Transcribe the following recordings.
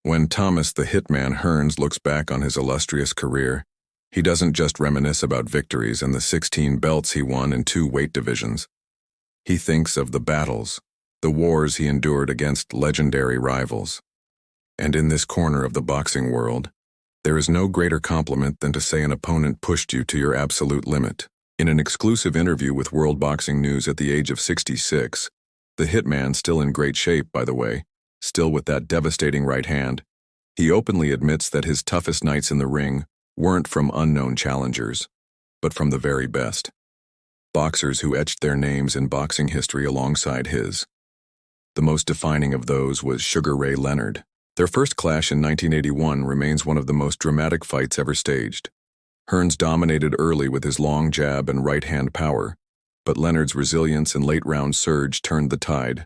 When Thomas the Hitman Hearns looks back on his illustrious career, he doesn't just reminisce about victories and the 16 belts he won in 2 weight divisions. He thinks of the battles, the wars he endured against legendary rivals. And in this corner of the boxing world, there is no greater compliment than to say an opponent pushed you to your absolute limit. In an exclusive interview with World Boxing News at the age of 66, the Hitman, still in great shape, by the way, still with that devastating right hand, he openly admits that his toughest nights in the ring weren't from unknown challengers, but from the very best. Boxers who etched their names in boxing history alongside his. The most defining of those was Sugar Ray Leonard. Their first clash in 1981 remains one of the most dramatic fights ever staged. Hearns dominated early with his long jab and right-hand power, but Leonard's resilience and late-round surge turned the tide.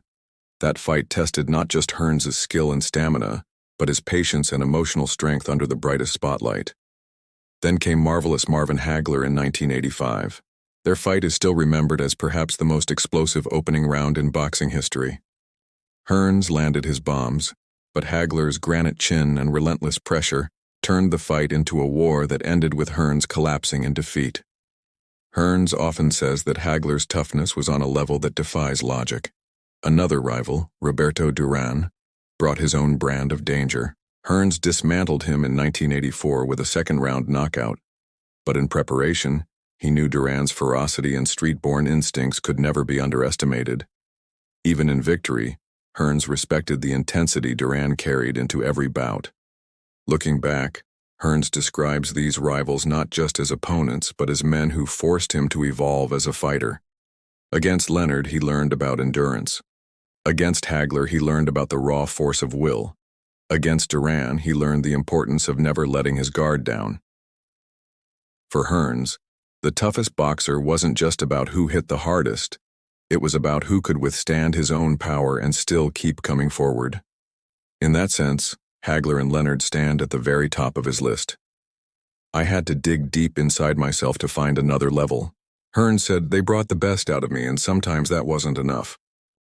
That fight tested not just Hearns' skill and stamina, but his patience and emotional strength under the brightest spotlight. Then came marvelous Marvin Hagler in 1985. Their fight is still remembered as perhaps the most explosive opening round in boxing history. Hearns landed his bombs, but Hagler's granite chin and relentless pressure turned the fight into a war that ended with Hearns collapsing in defeat. Hearns often says that Hagler's toughness was on a level that defies logic. Another rival, Roberto Durán, brought his own brand of danger. Hearns dismantled him in 1984 with a second-round knockout, but in preparation, he knew Durán's ferocity and street-born instincts could never be underestimated. Even in victory, Hearns respected the intensity Durán carried into every bout. Looking back, Hearns describes these rivals not just as opponents, but as men who forced him to evolve as a fighter. Against Leonard, he learned about endurance. Against Hagler, he learned about the raw force of will. Against Durán, he learned the importance of never letting his guard down. For Hearns, the toughest boxer wasn't just about who hit the hardest. It was about who could withstand his own power and still keep coming forward. In that sense, Hagler and Leonard stand at the very top of his list. I had to dig deep inside myself to find another level. Hearns said they brought the best out of me, and sometimes that wasn't enough.